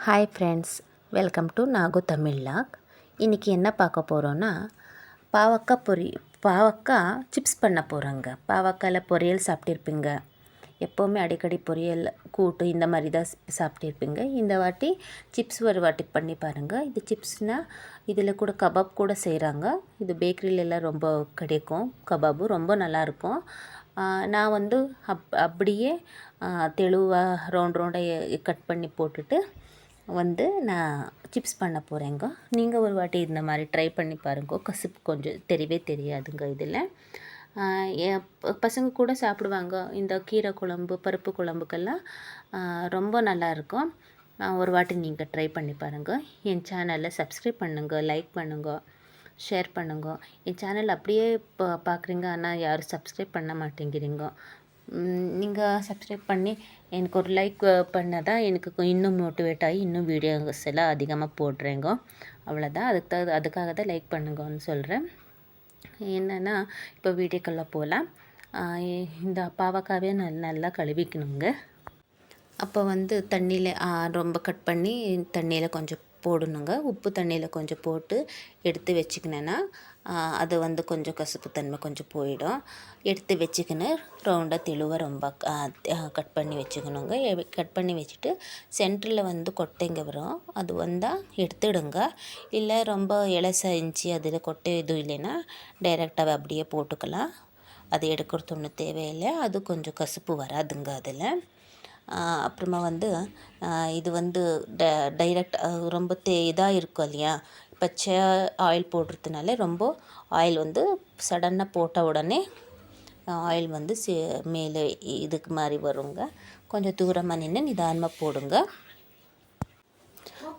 Hi friends, welcome to Nagu Tamil lock. இன்றைக்கி என்ன பார்க்க போகிறோன்னா, பாவக்காய் சிப்ஸ் பண்ண போகிறோங்க. பாவக்காயில் பொரியல் சாப்பிட்டிருப்பீங்க. எப்போவுமே அடிக்கடி பொரியல் கூட்டு இந்த மாதிரி தான் சாப்பிட்டிருப்பீங்க. இந்த வாட்டி சிப்ஸ் ஒரு வாட்டி பண்ணி பாருங்கள். இது சிப்ஸ்னால் இதில் கூட கபாப் கூட செய்கிறாங்க. இது பேக்கரியிலலாம் ரொம்ப கிடைக்கும். கபாபு ரொம்ப நல்லாயிருக்கும். நான் வந்து அப்படியே தெளிவாக ரவுண்டாக கட் பண்ணி போட்டுட்டு நான் சிப்ஸ் பண்ண போகிறேங்க. நீங்கள் ஒரு வாட்டி இந்த மாதிரி ட்ரை பண்ணி பாருங்க. கசப்பு கொஞ்சம் தெரியவே தெரியாதுங்க. இதில் என் பசங்க கூட சாப்பிடுவாங்க. இந்த கீரை குழம்பு, பருப்பு குழம்புக்கெல்லாம் ரொம்ப நல்லாயிருக்கும். ஒரு வாட்டி நீங்கள் ட்ரை பண்ணி பாருங்கள். என் சேனலில் சப்ஸ்கிரைப் பண்ணுங்கள், லைக் பண்ணுங்கள், ஷேர் பண்ணுங்க. என் சேனல் அப்படியே பார்க்குறீங்க, ஆனால் யாரும் சப்ஸ்கிரைப் பண்ண மாட்டேங்கிறீங்க. நீங்கள் சப்ஸ்கிரைப் பண்ணி எனக்கு ஒரு லைக் பண்ணால் தான் எனக்கு இன்னும் மோட்டிவேட் ஆகி இன்னும் வீடியோஸ் எல்லாம் அதிகமாக போடுறேங்க. அவ்வளோதான். அதுக்காக தான் லைக் பண்ணுங்கன்னு சொல்கிறேன். என்னென்னா இப்போ வீடியோக்கெல்லாம் போகலாம். இந்த பாவக்காவே நல்லா கழுவிக்கணுங்க. அப்போ தண்ணியில் ரொம்ப கட் பண்ணி தண்ணியில் கொஞ்சம் போடணுங்க. உப்பு தண்ணியில் கொஞ்சம் போட்டு எடுத்து வச்சுக்கினேன்னா அது கொஞ்சம் கசப்பு தன்மை கொஞ்சம் போயிடும். எடுத்து வச்சுக்கின்னு ரவுண்டாக தெளிவாக ரொம்ப கட் பண்ணி வச்சுக்கணுங்க. கட் பண்ணி வச்சுட்டு சென்டரில் கொட்டைங்க வரும். அது வந்தால் எடுத்துடுங்க. இல்லை ரொம்ப இலசா இருந்துச்சு அதில் கொட்டை எதுவும் இல்லைன்னா டைரெக்டாக அப்படியே போட்டுக்கலாம். அது எடுக்கிறது ஒன்றும் தேவையில்லை. அது கொஞ்சம் கசப்பு வராதுங்க அதில். அப்புறமா இது டைரெக்ட் ரொம்ப இதாக இருக்கும் இல்லையா, பச்சை ஆயில் போடுறதுனால ரொம்ப ஆயில் சடனாக போட்ட உடனே ஆயில் மேலே இதுக்கு மாதிரி வருங்க. கொஞ்சம் தூரமாக நின்று நிதானமாக போடுங்க.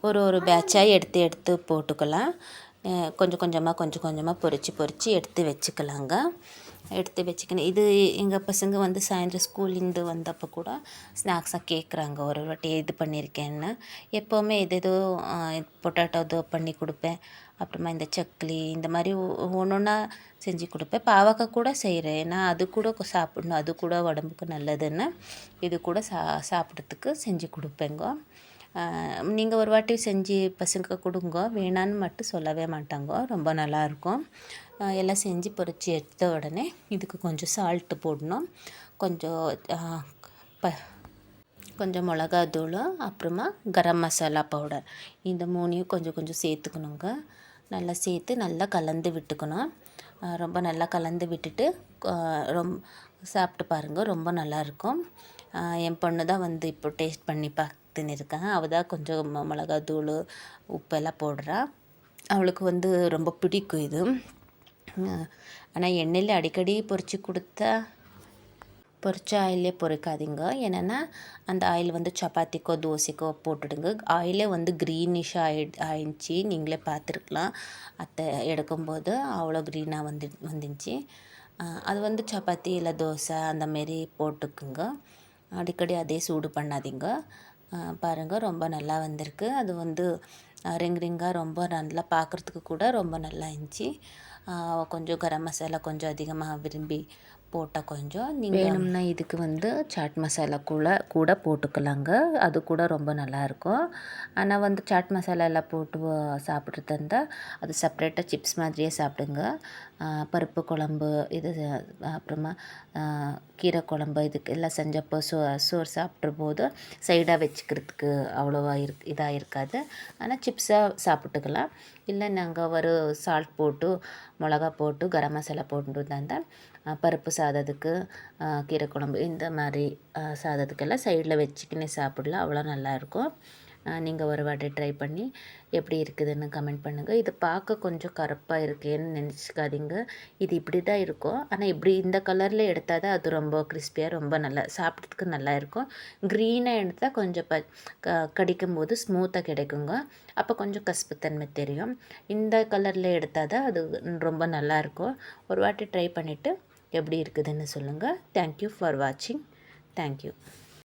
ஒரு பேட்சாக எடுத்து போட்டுக்கலாம். கொஞ்சம் கொஞ்சமாக பொரித்து எடுத்து வச்சுக்கலாங்க. எடுத்து வச்சுக்கணும். இது எங்கள் பசங்க சாயந்தரம் ஸ்கூல்லேருந்து வந்தப்போ கூட ஸ்நாக்ஸாக கேட்குறாங்க. ஒரு வாட்டி இது பண்ணியிருக்கேன்னு. எப்போவுமே எதேதோ பொட்டேட்டோ இதோ பண்ணி கொடுப்பேன். அப்புறமா இந்த சக்கிலி இந்த மாதிரி ஒன்றா செஞ்சு கொடுப்பேன். பாவக்காய் கூட செய்கிறேன். ஏன்னா அது கூட சாப்பிடணும், அது கூட உடம்புக்கு நல்லதுன்னு இது கூட சாப்பிட்றதுக்கு செஞ்சு கொடுப்பேங்க. நீங்கள் ஒரு வாட்டி செஞ்சு பசங்க கொடுங்க. வேணான்னு மட்டும் சொல்லவே மாட்டாங்க. ரொம்ப நல்லாயிருக்கும். எல்லாம் செஞ்சு பொரித்து எடுத்த உடனே இதுக்கு கொஞ்சம் சால்ட்டு போடணும். கொஞ்சம் மிளகாத்தூள், அப்புறமா கரம் மசாலா பவுடர், இந்த மூணையும் கொஞ்சம் சேர்த்துக்கணுங்க. நல்லா சேர்த்து நல்லா கலந்து விட்டுக்கணும். ரொம்ப நல்லா கலந்து விட்டுட்டு சாப்பிட்டு பாருங்கள். ரொம்ப நல்லாயிருக்கும். என் பொண்ணு தான் இப்போ டேஸ்ட் பண்ணி பார்த்துன்னு இருக்கேன். அவள் தான் கொஞ்சம் மிளகாத்தூள் உப்பெல்லாம் போடுறா. அவளுக்கு ரொம்ப பிடிக்கும் இது. ஆனால் எண்ணெயில் அடிக்கடி பொரிச்ச ஆயிலே பொரிக்காதீங்க. ஏன்னா அந்த ஆயில் சப்பாத்திக்கோ தோசைக்கோ போட்டுடுங்க. ஆயிலே க்ரீனிஷ் ஆயிடுச்சு. நீங்களே பார்த்துருக்கலாம். அத்தை எடுக்கும்போது அவ்வளோ க்ரீனாக வந்துச்சு. அது சப்பாத்தி இல்லை தோசை அந்த மாரி போட்டுக்குங்க. அடிக்கடி அதே சூடு பண்ணாதீங்க. பாருங்கள், ரொம்ப நல்லா வந்திருக்கு. அது ரிங்காக ரொம்ப நல்லா பார்க்குறதுக்கு கூட ரொம்ப நல்லா இருந்துச்சு. கொஞ்சம் கரம் மசாலா கொஞ்சம் அதிகமாக விரும்பி போட்டால் கொஞ்சம் நீங்கள் வேணும்னா இதுக்கு சாட் மசாலா கூட போட்டுக்கலாங்க. அது கூட ரொம்ப நல்லாயிருக்கும். ஆனால் சாட் மசாலா எல்லாம் போட்டு சாப்பிட்றது இருந்தால் அது செப்ரேட்டாக சிப்ஸ் மாதிரியே சாப்பிடுங்க. பருப்பு குழம்பு இது அப்புறமா கீரை குழம்பு இதுக்கு எல்லாம் செஞ்சப்போ சோறு சாப்பிட்ற போது சைடாக வச்சுக்கிறதுக்கு அவ்வளோவா இதாக இருக்காது. ஆனால் சிப்ஸாக சாப்பிட்டுக்கலாம். இல்லை நாங்கள் சால்ட் போட்டு மிளகா போட்டு கரம் மசாலா போட்டு இருந்தால் பருப்பு சாதத்துக்கு, கீரை குழம்பு இந்த மாதிரி சாதத்துக்கெல்லாம் சைடில் வச்சுக்கினே சாப்பிடலாம். அவ்வளோ நல்லாயிருக்கும். நீங்கள் ஒரு வாட்டி ட்ரை பண்ணி எப்படி இருக்குதுன்னு கமெண்ட் பண்ணுங்கள். இது பார்க்க கொஞ்சம் கருப்பாக இருக்கேன்னு நினச்சிக்காதீங்க. இது இப்படி தான் இருக்கும். ஆனால் இந்த கலரில் எடுத்தால் தான் அது ரொம்ப கிறிஸ்பியாக ரொம்ப நல்லா சாப்பிட்றதுக்கு நல்லா இருக்கும். க்ரீனாக எடுத்தால் கொஞ்சம் கடிக்கும்போது ஸ்மூத்தாக கிடைக்குங்க. அப்போ கொஞ்சம் கசப்புத்தன்மை தெரியும். இந்த கலரில் எடுத்தால் தான் அது ரொம்ப நல்லாயிருக்கும். ஒரு வாட்டி ட்ரை பண்ணிவிட்டு எப்படி இருக்குதுன்னு சொல்லுங்கள். தேங்க்யூ ஃபார் வாட்சிங். தேங்க்யூ.